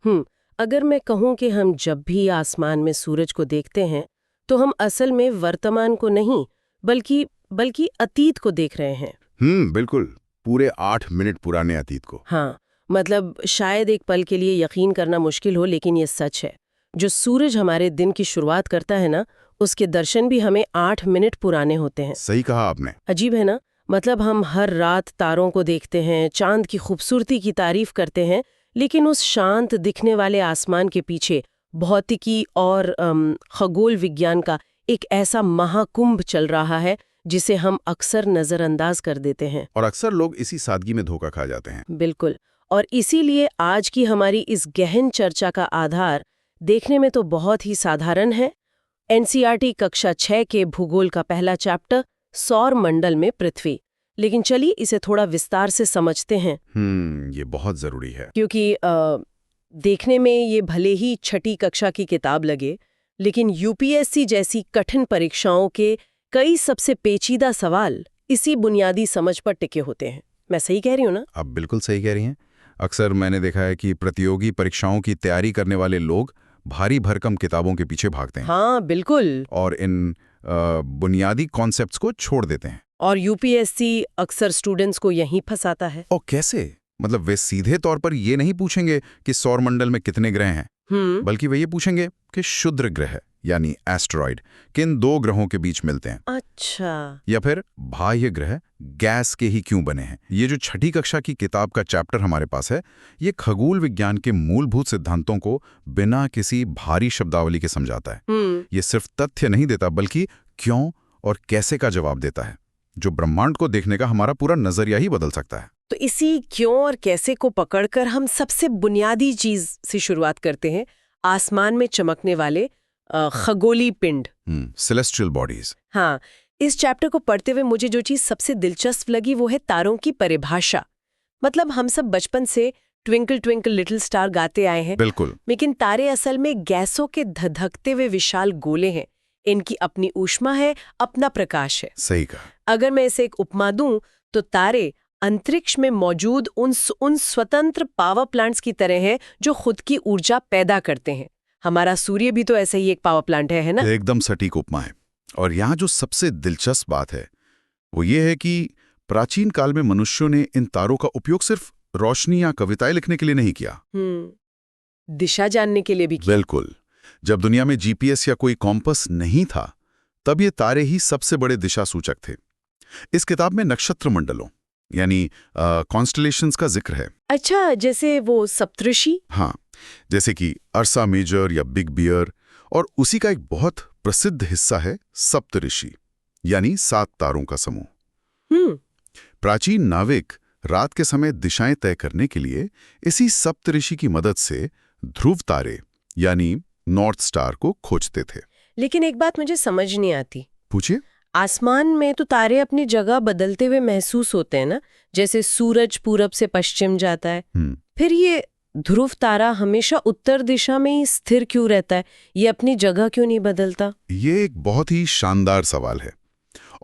अगर मैं कहूँ कि हम जब भी आसमान में सूरज को देखते हैं तो हम असल में वर्तमान को नहीं बल्कि बल्कि अतीत को देख रहे हैं। बिल्कुल। पूरे 8 मिनट पुराने अतीत को। हाँ, मतलब शायद एक पल के लिए यकीन करना मुश्किल हो, लेकिन ये सच है। जो सूरज हमारे दिन की शुरुआत करता है ना, उसके दर्शन भी हमें 8 मिनट पुराने होते हैं। सही कहा आपने। अजीब है ना? मतलब हम हर रात तारों को देखते हैं, चांद की खूबसूरती की तारीफ करते हैं, लेकिन उस शांत दिखने वाले आसमान के पीछे भौतिकी और खगोल विज्ञान का एक ऐसा महाकुंभ चल रहा है जिसे हम अक्सर नजरअंदाज कर देते हैं। और अक्सर लोग इसी सादगी में धोखा खा जाते हैं। बिल्कुल। और इसीलिए आज की हमारी इस गहन चर्चा का आधार देखने में तो बहुत ही साधारण है। एनसीईआरटी कक्षा 6 के भूगोल का पहला चैप्टर, सौर मंडल में पृथ्वी। लेकिन चलिए इसे थोड़ा विस्तार से समझते हैं। ये बहुत जरूरी है। क्योंकि देखने में ये भले ही छठी कक्षा की किताब लगे, लेकिन यूपीएससी जैसी कठिन परीक्षाओं के कई सबसे पेचीदा सवाल इसी बुनियादी समझ पर टिके होते हैं। मैं सही कह रही हूँ ना? आप बिल्कुल सही कह रही हैं। अक्सर मैंने देखा है कि प्रतियोगी परीक्षाओं की तैयारी करने वाले लोग भारी भरकम किताबों के पीछे भागते हैं। हाँ, बिल्कुल। और इन बुनियादी कॉन्सेप्ट्स को छोड़ देते हैं। और यूपीएससी अक्सर स्टूडेंट्स को यहीं फंसाता है। और कैसे? मतलब वे सीधे तौर पर ये नहीं पूछेंगे कि सौरमंडल में कितने ग्रह हैं, बल्कि वे ये पूछेंगे कि क्षुद्र ग्रह यानी एस्टेरॉइड किन दो ग्रहों के बीच मिलते हैं। अच्छा। या फिर बाह्य ग्रह गैस के ही क्यों बने हैं। ये जो छठी कक्षा की किताब का चैप्टर हमारे पास है, ये खगोल विज्ञान के मूलभूत सिद्धांतों को बिना किसी भारी शब्दावली के समझाता है। ये सिर्फ तथ्य नहीं देता, बल्कि क्यों और कैसे का जवाब देता है, जो ब्रह्मांड को देखने का हमारा पूरा नजरिया ही बदल सकता है। तो इसी क्यों और कैसे को पकड़कर हम सबसे बुनियादी चीज से शुरुआत करते हैं, आसमान में चमकने वाले खगोली पिंड, सेलेस्टियल बॉडीज। हाँ, इस चैप्टर को पढ़ते हुए मुझे जो चीज सबसे दिलचस्प लगी वो है तारों की परिभाषा। मतलब हम सब बचपन से ट्विंकल ट्विंकल लिटिल स्टार गाते आए हैं। बिल्कुल। लेकिन तारे असल में गैसों के धधकते हुए विशाल गोले हैं। इनकी अपनी ऊष्मा है, अपना प्रकाश है। सही कहा। अगर मैं इसे एक उपमा दूं तो तारे अंतरिक्ष में मौजूद उन स्वतंत्र पावर प्लांट्स की तरह हैं जो खुद की ऊर्जा पैदा करते हैं। हमारा सूर्य भी तो ऐसे ही एक पावर प्लांट है ना? एकदम सटीक उपमा है। और यहाँ जो सबसे दिलचस्प बात है वो ये है कि प्राचीन काल में मनुष्यों ने इन तारों का उपयोग सिर्फ रोशनी या कविताएं लिखने के लिए नहीं किया, दिशा जानने के लिए भी किया। बिल्कुल। जब दुनिया में जीपीएस या कोई कॉम्पस नहीं था, तब ये तारे ही सबसे बड़े दिशा सूचक थे। इस किताब में नक्षत्र मंडलों यानी कॉन्स्टलेशंस का जिक्र है। अच्छा, जैसे वो सप्तऋषि? हाँ, जैसे कि अर्सा मेजर या बिग बियर। और उसी का एक बहुत प्रसिद्ध हिस्सा है सप्तऋषि यानी 7 तारों का समूह। प्राचीन नाविक रात के समय दिशाएं तय करने के लिए इसी सप्तऋषि की मदद से ध्रुव तारे यानी नॉर्थ स्टार को खोजते थे। लेकिन एक बात मुझे समझ नहीं आती। पूछिए। आसमान में तो तारे अपनी जगह बदलते हुए महसूस होते हैं ना, जैसे सूरज पूरब से पश्चिम जाता है। फिर ये ध्रुव तारा हमेशा उत्तर दिशा में ही स्थिर क्यों रहता है? ये अपनी जगह क्यों नहीं बदलता? ये एक बहुत ही शानदार सवाल है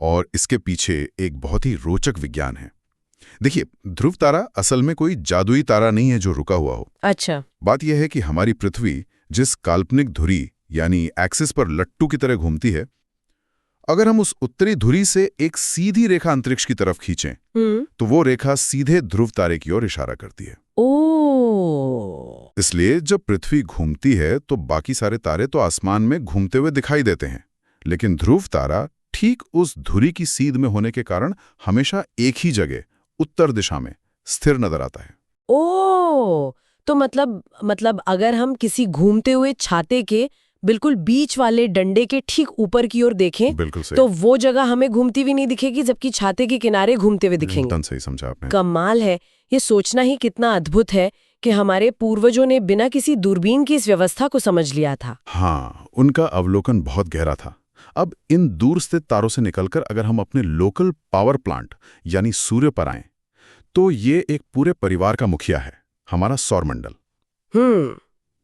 और इसके पीछे एक बहुत ही रोचक विज्ञान है। देखिए, ध्रुव तारा असल में कोई जादुई तारा नहीं है जो रुका हुआ हो। अच्छा। बात यह है कि हमारी पृथ्वी जिस काल्पनिक धुरी यानी एक्सिस पर लट्टू की तरह घूमती है, अगर हम उस उत्तरी धुरी से एक सीधी रेखा अंतरिक्ष की तरफ खींचें तो वो रेखा सीधे ध्रुव तारे की ओर इशारा करती है। ओह! इसलिए जब पृथ्वी घूमती है तो बाकी सारे तारे तो आसमान में घूमते हुए दिखाई देते हैं, लेकिन ध्रुव तारा ठीक उस धुरी की सीध में होने के कारण हमेशा एक ही जगह उत्तर दिशा में स्थिर नजर आता है। ओह! तो मतलब अगर हम किसी घूमते हुए छाते के बिल्कुल बीच वाले डंडे के ठीक ऊपर की ओर देखें, बिल्कुल सही। तो वो जगह हमें घूमती हुई नहीं दिखेगी, जबकि छाते के किनारे घूमते हुए दिखेंगे। एकदम सही समझा आपने। कमाल है। ये सोचना ही कितना अद्भुत है कि हमारे पूर्वजों ने बिना किसी दूरबीन की इस व्यवस्था को समझ लिया था। हाँ, उनका अवलोकन बहुत गहरा था। अब इन दूर स्थित तारों से निकलकर अगर हम अपने लोकल पावर प्लांट यानी सूर्य पर आएं, तो ये एक पूरे परिवार का मुखिया है, हमारा सौरमंडल।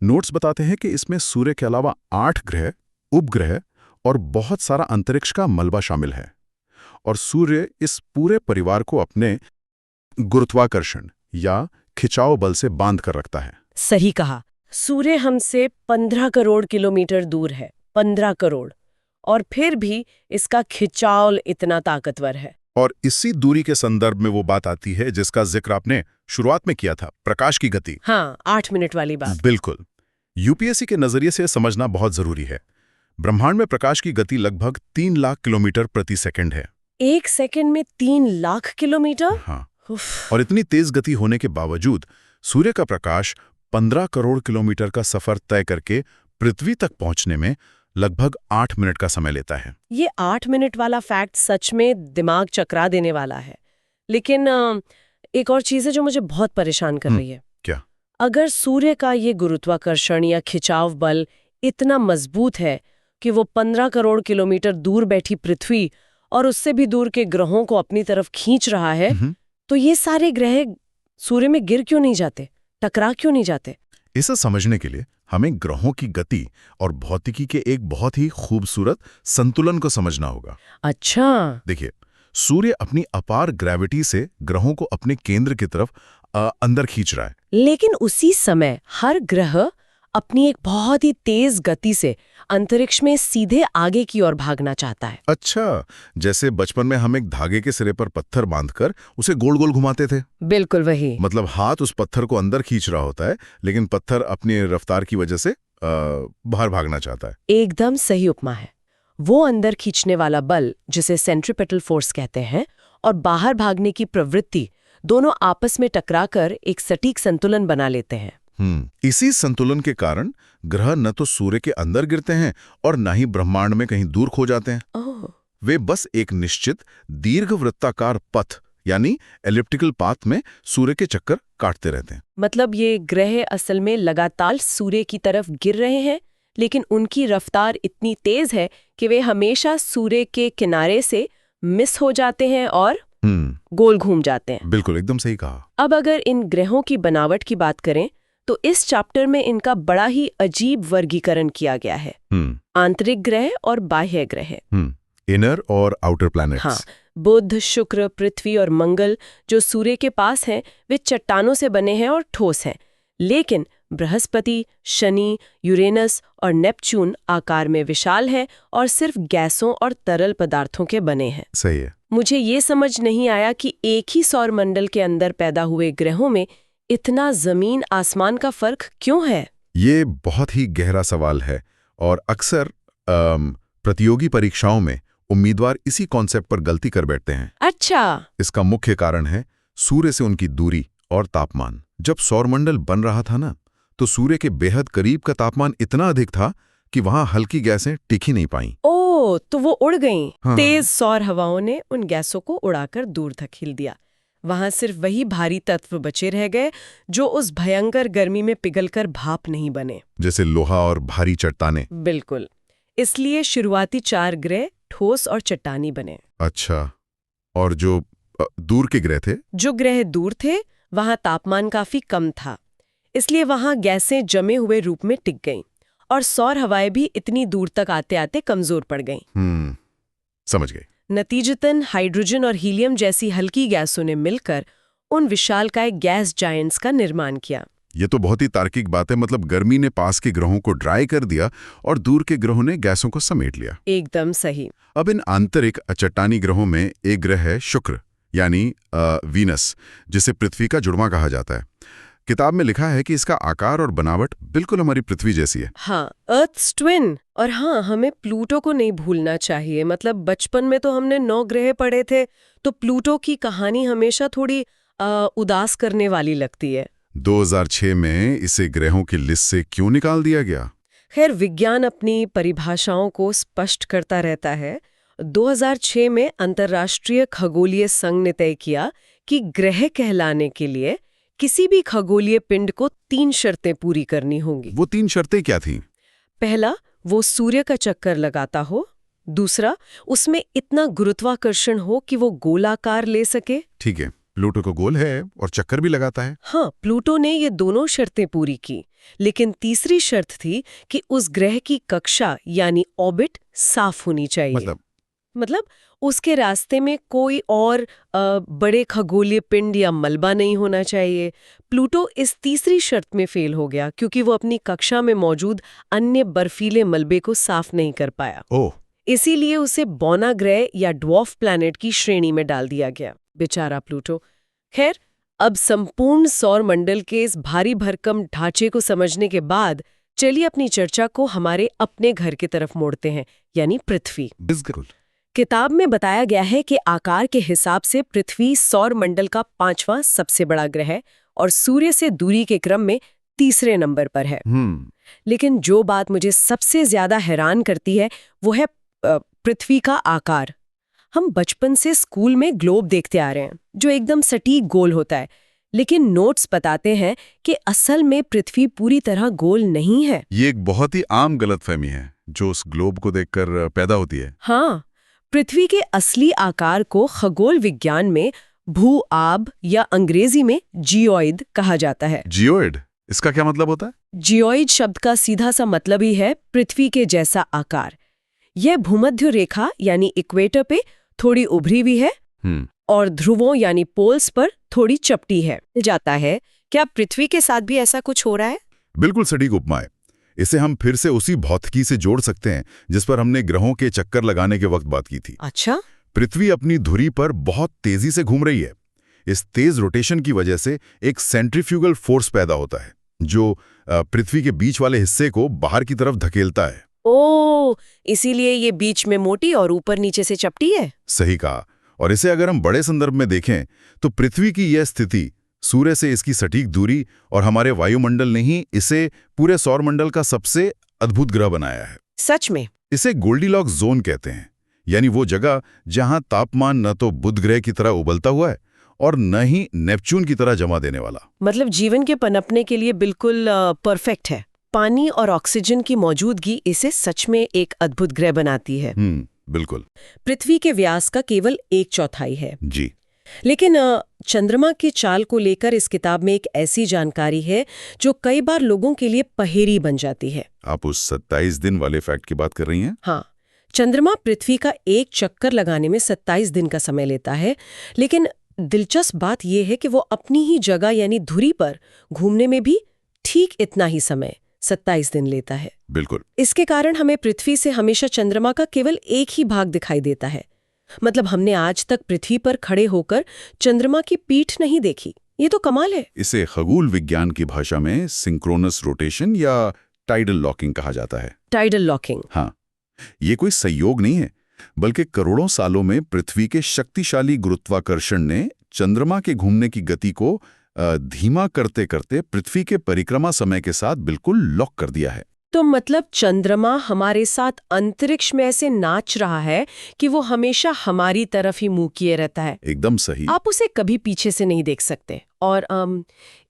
नोट्स बताते हैं कि इसमें सूर्य के अलावा 8 ग्रह, उपग्रह और बहुत सारा अंतरिक्ष का मलबा शामिल है। और सूर्य इस पूरे परिवार को अपने गुरुत्वाकर्षण या खिंचाव बल से बांध कर रखता है। सही कहा। सूर्य हमसे 15 करोड़ किलोमीटर दूर है, 15 करोड़, और फिर भी इसका खिंचाव इतना ताकतवर है। और इसी दूरी के संदर्भ में वो बात आती है जिसका जिक्र आपने शुरुआत में किया था, प्रकाश की गति। हाँ, 8 मिनट वाली बात। बिल्कुल। यूपीएससी के नजरिए से समझना बहुत जरूरी है। ब्रह्मांड में प्रकाश की गति लगभग 3 लाख किलोमीटर प्रति सेकंड है। 1 सेकंड में 3 लाख किलोमीटर? हाँ। और इतनी तेज गति होने के बावजूद सूर्य का प्रकाश 15 करोड़ किलोमीटर का सफर तय करके पृथ्वी तक पहुंचने में लगभग 8 मिनट का समय लेता है। ये 8 मिनट वाला फैक्ट सच में दिमाग चकरा देने वाला है। लेकिन एक और चीज है जो मुझे बहुत परेशान कर रही है। क्या? अगर सूर्य का ये गुरुत्वाकर्षण या खिंचाव बल इतना मजबूत है कि वो 15 करोड़ किलोमीटर दूर बैठी पृथ्वी और उससे भी दूर के ग्रहों को अपनी तरफ खींच रहा है, तो ये सारे ग्रह सूर्य में गिर क्यों नहीं जाते, टकरा क्यों नहीं जाते? इसे समझने के लिए हमें ग्रहों की गति और भौतिकी के एक बहुत ही खूबसूरत संतुलन को समझना होगा। अच्छा। देखिए, सूर्य अपनी अपार ग्रेविटी से ग्रहों को अपने केंद्र की तरफ अंदर खींच रहा है। लेकिन उसी समय हर ग्रह अपनी एक बहुत ही तेज गति से अंतरिक्ष में सीधे आगे की ओर भागना चाहता है। अच्छा, जैसे बचपन में हम एक धागे के सिरे पर पत्थर बांधकर उसे गोल गोल घुमाते थे। बिल्कुल वही। मतलब हाथ उस पत्थर को अंदर खींच रहा होता है, लेकिन पत्थर अपनी रफ्तार की वजह से बाहर भागना चाहता है। एकदम सही उपमा है। वो अंदर खींचने वाला बल, जिसे सेंट्रीपेटल फोर्स कहते हैं, और बाहर भागने की प्रवृत्ति, दोनों आपस में टकराकर एक सटीक संतुलन बना लेते हैं। इसी संतुलन के कारण ग्रह न तो सूर्य के अंदर गिरते हैं और न ही ब्रह्मांड में कहीं दूर खो जाते हैं। वे बस एक निश्चित दीर्घवृत्ताकार पथ यानी एलिप्टिकल पाथ में सूर्य के चक्कर काटते रहते हैं। मतलब ये ग्रह असल में लगातार सूर्य की तरफ गिर रहे हैं, लेकिन उनकी रफ्तार इतनी तेज है कि वे हमेशा सूर्य के किनारे से मिस हो जाते हैं और गोल घूम जाते हैं। बिल्कुल, एकदम सही कहा। अब अगर इन ग्रहों की बनावट की बात करें तो इस चैप्टर में इनका बड़ा ही अजीब वर्गीकरण किया गया है। आंतरिक ग्रह और बाह्य ग्रह, इनर और आउटर प्लैनेट्स। हाँ, बुध, शुक्र, पृथ्वी और मंगल जो सूर्य के पास हैं, वे चट्टानों से बने हैं और ठोस हैं। लेकिन बृहस्पति, शनि, यूरेनस और नेपच्यून आकार में विशाल हैं और सिर्फ गैसों और तरल पदार्थों के बने हैं। सही है। मुझे ये समझ नहीं आया कि एक ही सौर मंडल के अंदर पैदा हुए ग्रहों में इतना जमीन आसमान का फर्क क्यों है? ये बहुत ही गहरा सवाल है और अक्सर प्रतियोगी परीक्षाओं में उम्मीदवार इसी कॉन्सेप्ट पर गलती कर बैठते हैं। अच्छा। इसका मुख्य कारण है सूर्य से उनकी दूरी और तापमान। जब सौरमंडल बन रहा था ना, तो सूर्य के बेहद करीब का तापमान इतना अधिक था कि वहां हल्की गैसें टिक ही नहीं पाईं। ओह, तो वो उड़ गईं। हाँ। तेज सौर हवाओं ने उन गैसों को उड़ाकर दूर धकेल दिया। वहां सिर्फ वही भारी तत्व बचे रह गए जो उस भयंकर गर्मी में पिघलकर भाप नहीं बने, जैसे लोहा और भारी चट्टानें। बिल्कुल। इसलिए शुरुआती 4 ग्रह ठोस और चट्टानी बने। अच्छा, और जो दूर के ग्रह थे? जो ग्रह दूर थे वहां तापमान काफी कम था, इसलिए वहां गैसें जमे हुए रूप में टिक गईं और सौर हवाएं भी इतनी दूर तक आते आते कमजोर पड़ गईं। समझ गए। नतीजतन हाइड्रोजन और हीलियम जैसी हल्की गैसों ने मिलकर उन विशालकाय गैस जायंट्स का निर्माण किया। ये तो बहुत ही तार्किक बात है। मतलब गर्मी ने पास के ग्रहों को ड्राई कर दिया और दूर के ग्रहों ने गैसों को समेट लिया। एकदम सही। अब इन आंतरिक चट्टानी ग्रहों में एक ग्रह है शुक्र यानी वीनस, जिसे पृथ्वी का जुड़वा कहा जाता है। किताब में लिखा है कि इसका आकार और बनावट बिल्कुल हमारी पृथ्वी जैसी है। हाँ, अर्थ's ट्विन। और हाँ, हमें प्लूटो को नहीं भूलना चाहिए। मतलब बचपन में तो हमने 9 ग्रह पढ़े थे, तो प्लूटो की कहानी हमेशा थोड़ी उदास करने वाली लगती है। 2006 में इसे ग्रहों की लिस्ट से क्यों निकाल दिया गया? खैर, विज्ञान अपनी परिभाषाओं को स्पष्ट करता रहता है। 2006 में अंतर्राष्ट्रीय खगोलीय संघ ने तय किया कि ग्रह कहलाने के लिए किसी भी खगोलीय पिंड को 3 शर्तें पूरी करनी होंगी। वो 3 शर्तें क्या थीं? पहला, वो सूर्य का चक्कर लगाता हो। दूसरा, उसमें इतना गुरुत्वाकर्षण हो कि वो गोलाकार ले सके। ठीक है, प्लूटो को गोल है और चक्कर भी लगाता है। हाँ, प्लूटो ने ये दोनों शर्तें पूरी की, लेकिन तीसरी शर्त थी कि उस ग्रह की कक्षा यानी ऑर्बिट साफ होनी चाहिए। मतलब मतलब उसके रास्ते में कोई और बड़े खगोलीय पिंड या मलबा नहीं होना चाहिए। प्लूटो इस तीसरी शर्त में फेल हो गया क्योंकि वो अपनी कक्षा में मौजूद अन्य बर्फीले मलबे को साफ नहीं कर पाया। ओह, इसीलिए उसे बौना ग्रह या ड्वार्फ प्लैनेट की श्रेणी में डाल दिया गया। बेचारा प्लूटो। खैर, अब संपूर्ण सौर मंडल के इस भारी भरकम ढांचे को समझने के बाद चलिए अपनी चर्चा को हमारे अपने घर की तरफ मोड़ते हैं, यानी पृथ्वी। बिल्कुल। किताब में बताया गया है कि आकार के हिसाब से पृथ्वी सौर मंडल का 5वां सबसे बड़ा ग्रह है और सूर्य से दूरी के क्रम में तीसरे नंबर पर है। लेकिन जो बात मुझे सबसे ज्यादा हैरान करती है वो है पृथ्वी का आकार। हम बचपन से स्कूल में ग्लोब देखते आ रहे हैं जो एकदम सटीक गोल होता है, लेकिन नोट्स बताते हैं कि असल में पृथ्वी पूरी तरह गोल नहीं है। ये एक बहुत ही आम गलतफहमी है जो उस ग्लोब को देखकर पैदा होती है। हाँ, पृथ्वी के असली आकार को खगोल विज्ञान में भू-आब या अंग्रेजी में जियोइड कहा जाता है। जियोइड? इसका क्या मतलब होता है? जियोइड शब्द का सीधा सा मतलब ही है पृथ्वी के जैसा आकार। यह भूमध्य रेखा यानी इक्वेटर पे थोड़ी उभरी हुई है और ध्रुवों यानी पोल्स पर थोड़ी चपटी है। जाता है क्या पृथ्वी के साथ भी ऐसा कुछ हो रहा है? बिल्कुल सटीक उपमा है। इसे हम फिर से उसी भौतिकी से जोड़ सकते हैं जिस पर हमने ग्रहों के चक्कर लगाने के वक्त बात की थी। अच्छा, पृथ्वी अपनी धुरी पर बहुत तेजी से घूम रही है। इस तेज रोटेशन की वजह से एक सेंट्रीफ्यूगल फोर्स पैदा होता है जो पृथ्वी के बीच वाले हिस्से को बाहर की तरफ धकेलता है। ओह, इसीलिए ये बीच में मोटी और ऊपर नीचे से चपटी है। सही कहा। और इसे अगर हम बड़े संदर्भ में देखें तो पृथ्वी की यह स्थिति, सूर्य से इसकी सटीक दूरी और हमारे वायुमंडल ने ही इसे पूरे सौरमंडल का सबसे अद्भुत ग्रह बनाया है। सच में? इसे गोल्डीलॉक्स जोन कहते हैं, यानी वो जगह जहां तापमान न तो बुध ग्रह की तरह उबलता हुआ है और न ही नेपच्यून की तरह जमा देने वाला। मतलब जीवन के पनपने के लिए बिल्कुल परफेक्ट है। पानी और ऑक्सीजन की मौजूदगी इसे सच में एक अद्भुत ग्रह बनाती है। बिल्कुल। पृथ्वी के व्यास का केवल 1/4 है जी। लेकिन चंद्रमा की चाल को लेकर इस किताब में एक ऐसी जानकारी है जो कई बार लोगों के लिए पहेली बन जाती है। आप उस 27 दिन वाले फैक्ट की बात कर रही हैं? हाँ, चंद्रमा पृथ्वी का एक चक्कर लगाने में 27 दिन का समय लेता है, लेकिन दिलचस्प बात यह है कि वो अपनी ही जगह यानी धुरी पर घूमने में भी ठीक इतना ही समय 27 दिन लेता है। बिल्कुल। इसके कारण हमें पृथ्वी से हमेशा चंद्रमा का केवल एक ही भाग दिखाई देता है। मतलब हमने आज तक पृथ्वी पर खड़े होकर चंद्रमा की पीठ नहीं देखी। ये तो कमाल है। इसे खगोल विज्ञान की भाषा में सिंक्रोनस रोटेशन या टाइडल लॉकिंग कहा जाता है। Tidal locking? हाँ, ये कोई संयोग नहीं है, बल्कि करोड़ों सालों में पृथ्वी के शक्तिशाली गुरुत्वाकर्षण ने चंद्रमा के घूमने की गति को धीमा करते करते पृथ्वी के परिक्रमा समय के साथ बिल्कुल लॉक कर दिया है। तो मतलब चंद्रमा हमारे साथ अंतरिक्ष में ऐसे नाच रहा है कि वो हमेशा हमारी तरफ ही मुंह किए रहता है। एकदम सही। आप उसे कभी पीछे से नहीं देख सकते। और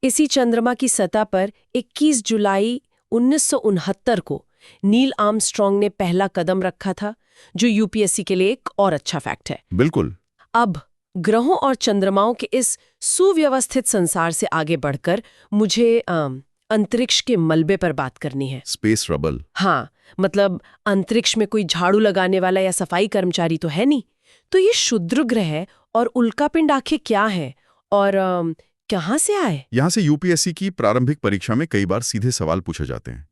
इसी चंद्रमा की सतह पर 21 जुलाई 1969 को नील आर्मस्ट्रॉन्ग ने पहला कदम रखा था, जो यूपीएससी के लिए एक और अच्छा फैक्ट है। बिल्कुल। अब ग्रहों और चंद्रमाओं के इस सुव्यवस्थित संसार से आगे बढ़कर मुझे अंतरिक्ष के मलबे पर बात करनी है। Space rubble. हाँ, मतलब अंतरिक्ष में कोई झाड़ू लगाने वाला या सफाई कर्मचारी तो है नहीं। तो ये क्षुद्र ग्रह और उल्कापिंड आखिर क्या है और कहाँ से आए? यहाँ से यूपीएससी की प्रारंभिक परीक्षा में कई बार सीधे सवाल पूछे जाते हैं।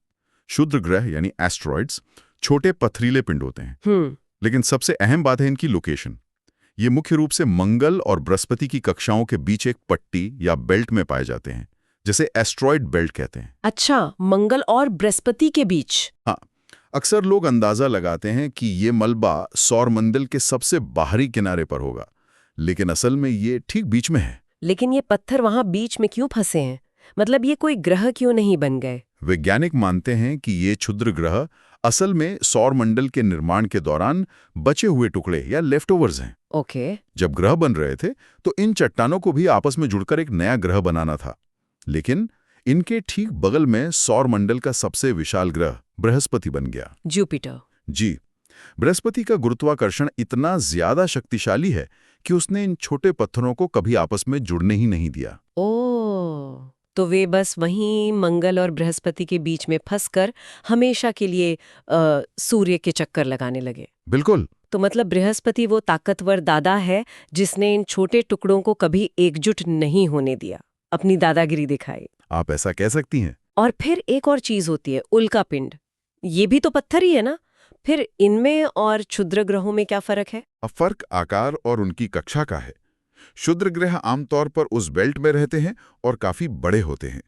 क्षुद्र ग्रह यानी एस्ट्रॉइड्स छोटे पथरीले पिंड होते हैं, लेकिन सबसे अहम बात है इनकी लोकेशन। ये मुख्य रूप से मंगल और बृहस्पति की कक्षाओं के बीच एक पट्टी या बेल्ट में पाए जाते हैं, जिसे एस्ट्रॉइड बेल्ट कहते हैं। अच्छा, मंगल और बृहस्पति के बीच? हाँ, अक्सर लोग अंदाजा लगाते हैं कि ये मलबा सौरमंडल के सबसे बाहरी किनारे पर होगा, लेकिन असल में ये ठीक बीच में है। लेकिन ये पत्थर वहां बीच में क्यों फंसे हैं? मतलब ये कोई ग्रह क्यों नहीं बन गए? वैज्ञानिक मानते हैं कि ये क्षुद्र ग्रह असल में सौरमंडल के निर्माण के दौरान बचे हुए टुकड़े या लेफ्टओवर्स हैं। ओके। जब ग्रह बन रहे थे तो इन चट्टानों को भी आपस में जुड़कर एक नया ग्रह बनाना था, लेकिन इनके ठीक बगल में सौरमंडल का सबसे विशाल ग्रह बृहस्पति बन गया। जुपिटर? जी। बृहस्पति का गुरुत्वाकर्षण इतना ज्यादा शक्तिशाली है कि उसने इन छोटे पत्थरों को कभी आपस में जुड़ने ही नहीं दिया। ओह, तो वे बस वहीं मंगल और बृहस्पति के बीच में फंसकर हमेशा के लिए सूर्य के चक्कर लगाने लगे। बिल्कुल। तो मतलब बृहस्पति वो ताकतवर दादा है जिसने इन छोटे टुकड़ों को कभी एकजुट नहीं होने दिया, अपनी दादागिरी दिखाई। आप ऐसा कह सकती हैं। और फिर एक और चीज होती है, उल्का पिंड। ये भी तो पत्थर ही है ना? फिर इनमें और क्षुद्र ग्रहों में क्या फर्क है? अब फर्क आकार और उनकी कक्षा का है। क्षुद्र ग्रह आमतौर पर उस बेल्ट में रहते हैं और काफी बड़े होते हैं,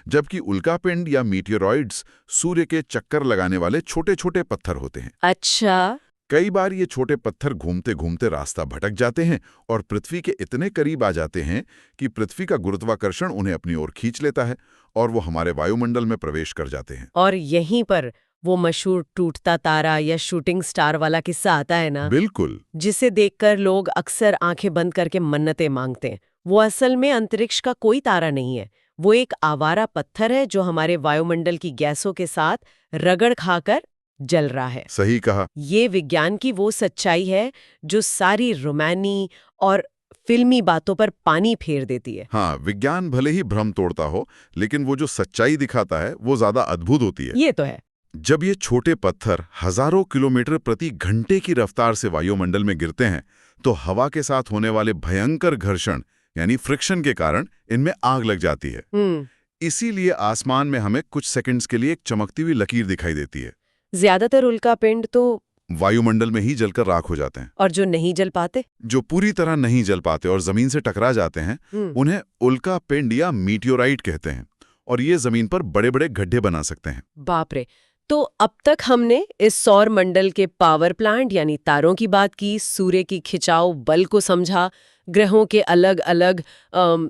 जबकि उल्कापिंड या मीटियोरॉइड्स सूर्य के चक्कर लगाने वाले छोटे छोटे पत्थर होते हैं। अच्छा। कई बार ये छोटे पत्थर घूमते घूमते रास्ता भटक जाते हैं और पृथ्वी के इतने करीब आ जाते हैं कि पृथ्वी का गुरुत्वाकर्षण उन्हें अपनी ओर खींच लेता है और वो हमारे वायुमंडल में प्रवेश कर जाते हैं। और यहीं पर वो मशहूर टूटता तारा या शूटिंग स्टार वाला किस्सा आता है ना, बिल्कुल। जिसे देखकर लोग अक्सर आंखें बंद करके मन्नतें मांगते हैं। वो असल में अंतरिक्ष का कोई तारा नहीं है, वो एक आवारा पत्थर है जो हमारे वायुमंडल की गैसों के साथ रगड़ खाकर जल रहा है। सही कहा। ये विज्ञान की वो सच्चाई है जो सारी रोमानी और फिल्मी बातों पर पानी फेर देती है। हाँ, विज्ञान भले ही भ्रम तोड़ता हो, लेकिन वो जो सच्चाई दिखाता है वो ज्यादा अद्भुत होती है। ये तो है। जब ये छोटे पत्थर हजारों किलोमीटर प्रति घंटे की रफ्तार से वायुमंडल में गिरते हैं, तो हवा के साथ होने वाले भयंकर घर्षण यानी फ्रिक्शन के कारण इनमें आग लग जाती है। इसीलिए आसमान में हमें कुछ सेकंड्स के लिए एक चमकती हुई लकीर दिखाई देती है। ज्यादातर उल्कापिंड तो वायुमंडल में ही जलकर राख हो जाते हैं। और जो नहीं जल पाते, जो पूरी तरह नहीं जल पाते और जमीन से टकरा जाते हैं, उन्हें उल्कापिंड या मीटियोराइट कहते हैं, और ये जमीन पर बड़े बड़े गड्ढे बना सकते हैं। बाप रे। तो अब तक हमने इस सौर मंडल के पावर प्लांट यानी तारों की बात की, सूर्य की खिंचाव बल को समझा, ग्रहों के अलग अलग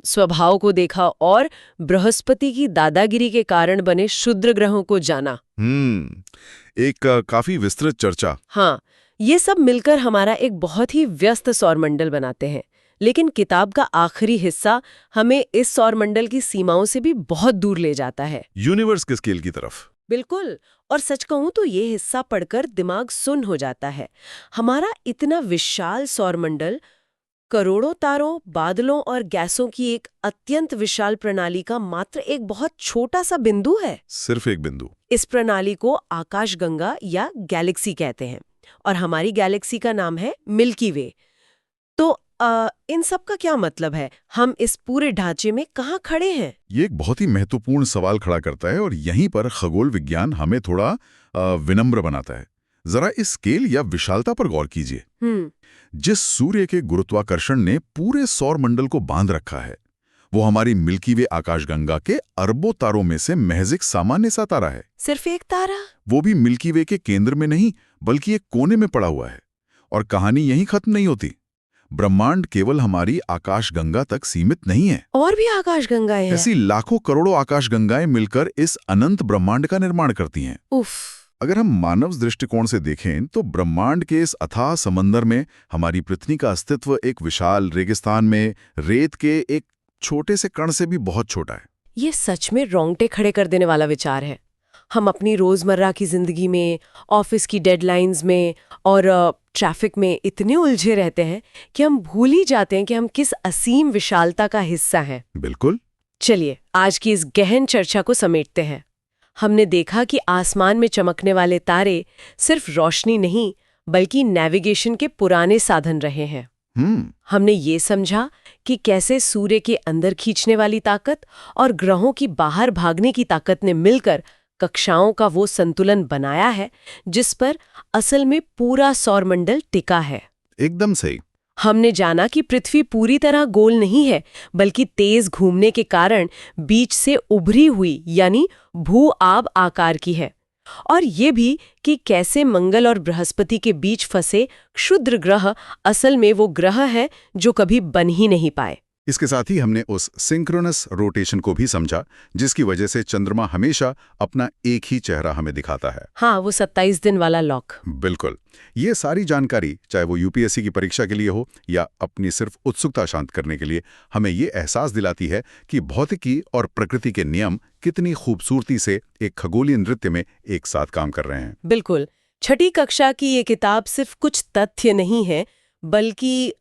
स्वभाव को देखा और बृहस्पति की दादागिरी के कारण बने क्षुद्र ग्रहों को जाना। एक काफी विस्तृत चर्चा। हाँ, ये सब मिलकर हमारा एक बहुत ही व्यस्त सौरमंडल बनाते हैं। लेकिन किताब का आखिरी हिस्सा हमें इस सौरमंडल की सीमाओं से भी बहुत दूर ले जाता है, यूनिवर्स के स्केल की तरफ। बिल्कुल। और सच कहूं तो ये हिस्सा पढ़कर दिमाग सुन्न हो जाता है। हमारा इतना विशाल सौरमंडल करोड़ों तारों, बादलों और गैसों की एक अत्यंत विशाल प्रणाली का मात्र एक बहुत छोटा सा बिंदु है। सिर्फ एक बिंदु। इस प्रणाली को आकाशगंगा या गैलेक्सी कहते हैं और हमारी गैलेक्सी का नाम है मिल्की वे। तो इन सब का क्या मतलब है? हम इस पूरे ढांचे में कहाँ खड़े हैं? ये एक बहुत ही महत्वपूर्ण सवाल खड़ा करता है और यहीं पर खगोल विज्ञान हमें थोड़ा विनम्र बनाता है। जरा इस स्केल या विशालता पर गौर कीजिए। जिस सूर्य के गुरुत्वाकर्षण ने पूरे सौर मंडल को बांध रखा है, वो हमारी मिल्की वे आकाशगंगा के अरबों तारों में से महज एक सामान्य सा तारा है। सिर्फ एक तारा? वो भी मिल्की वे के केंद्र में नहीं, बल्कि एक कोने में पड़ा हुआ है। और कहानी यहीं खत्म नहीं होती। ब्रह्मांड केवल हमारी आकाशगंगा तक सीमित नहीं है, और भी आकाशगंगाएं हैं। ऐसी लाखों करोड़ों आकाशगंगाएं मिलकर इस अनंत ब्रह्मांड का निर्माण करती हैं। उफ। अगर हम मानव दृष्टिकोण से देखें तो ब्रह्मांड के इस अथाह समंदर में हमारी पृथ्वी का अस्तित्व एक विशाल रेगिस्तान में रेत के एक छोटे से कण से भी बहुत छोटा है। ये सच में रोंगटे खड़े कर देने वाला विचार है। हम अपनी रोजमर्रा की जिंदगी में, ऑफिस की डेडलाइंस में और ट्रैफिक में इतने उलझे रहते हैं कि हम भूल ही जाते हैं कि हम किस असीम विशालता का हिस्सा हैं। बिल्कुल। चलिए आज की इस गहन चर्चा को समेटते हैं। हमने देखा कि आसमान में चमकने वाले तारे सिर्फ रोशनी नहीं बल्कि नेविगेशन के पुराने साधन रहे हैं। हमने ये समझा कि कैसे सूर्य के अंदर खींचने वाली ताकत और ग्रहों की बाहर भागने की ताकत ने मिलकर कक्षाओं का वो संतुलन बनाया है जिस पर असल में पूरा सौरमंडल टिका है। एकदम सही। हमने जाना कि पृथ्वी पूरी तरह गोल नहीं है बल्कि तेज घूमने के कारण बीच से उभरी हुई यानी भू-आब आकार की है, और ये भी कि कैसे मंगल और बृहस्पति के बीच फंसे क्षुद्र ग्रह असल में वो ग्रह है जो कभी बन ही नहीं पाए। इसके साथ ही हमने उस सिंक्रोनस रोटेशन को भी समझा जिसकी वजह से चंद्रमा हमेशा अपना एक ही चेहरा हमें दिखाता है। हाँ, वो 27 दिन वाला लॉक। बिल्कुल। ये सारी जानकारी चाहे वो यूपीएससी की परीक्षा के लिए हो या अपनी सिर्फ उत्सुकता शांत करने के लिए, हमें ये एहसास दिलाती है कि भौतिकी और प्रकृति के नियम कितनी खूबसूरती से एक खगोलीय नृत्य में एक साथ काम कर रहे हैं। बिल्कुल। छठी कक्षा की ये किताब सिर्फ कुछ तथ्य नहीं है बल्कि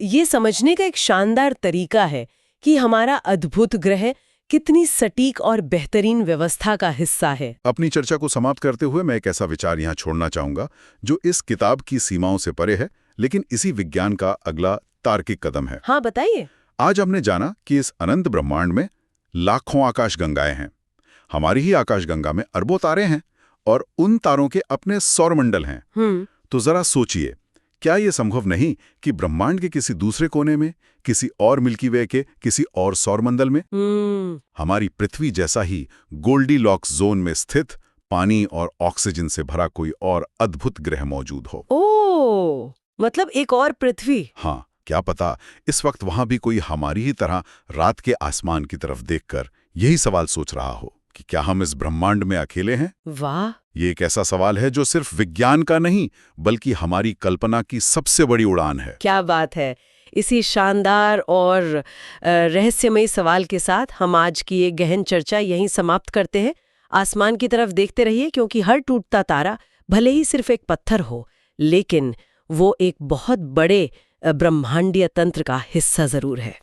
ये समझने का एक शानदार तरीका है कि हमारा अद्भुत ग्रह कितनी सटीक और बेहतरीन व्यवस्था का हिस्सा है। अपनी चर्चा को समाप्त करते हुए मैं एक ऐसा विचार यहाँ छोड़ना चाहूंगा जो इस किताब की सीमाओं से परे है, लेकिन इसी विज्ञान का अगला तार्किक कदम है। हाँ, बताइए। आज हमने जाना कि इस अनंत ब्रह्मांड में लाखों आकाशगंगाएं हैं। हमारी ही आकाशगंगा में अरबों तारे हैं और उन तारों के अपने सौरमंडल हैं। तो जरा सोचिए, क्या यह संभव नहीं कि ब्रह्मांड के किसी दूसरे कोने में, किसी और मिल्की वे के किसी और सौरमंडल में हमारी पृथ्वी जैसा ही गोल्डीलॉक्स जोन में स्थित पानी और ऑक्सीजन से भरा कोई और अद्भुत ग्रह मौजूद हो? ओह, मतलब एक और पृथ्वी। हाँ, क्या पता इस वक्त वहां भी कोई हमारी ही तरह रात के आसमान की तरफ देखकर यही सवाल सोच रहा हो कि क्या हम इस ब्रह्मांड में अकेले हैं? वाह, ये एक ऐसा सवाल है जो सिर्फ विज्ञान का नहीं बल्कि हमारी कल्पना की सबसे बड़ी उड़ान है। क्या बात है। इसी शानदार और रहस्यमयी सवाल के साथ हम आज की ये गहन चर्चा यहीं समाप्त करते हैं। आसमान की तरफ देखते रहिए, क्योंकि हर टूटता तारा भले ही सिर्फ एक पत्थर हो, लेकिन वो एक बहुत बड़े ब्रह्मांडीय तंत्र का हिस्सा जरूर है।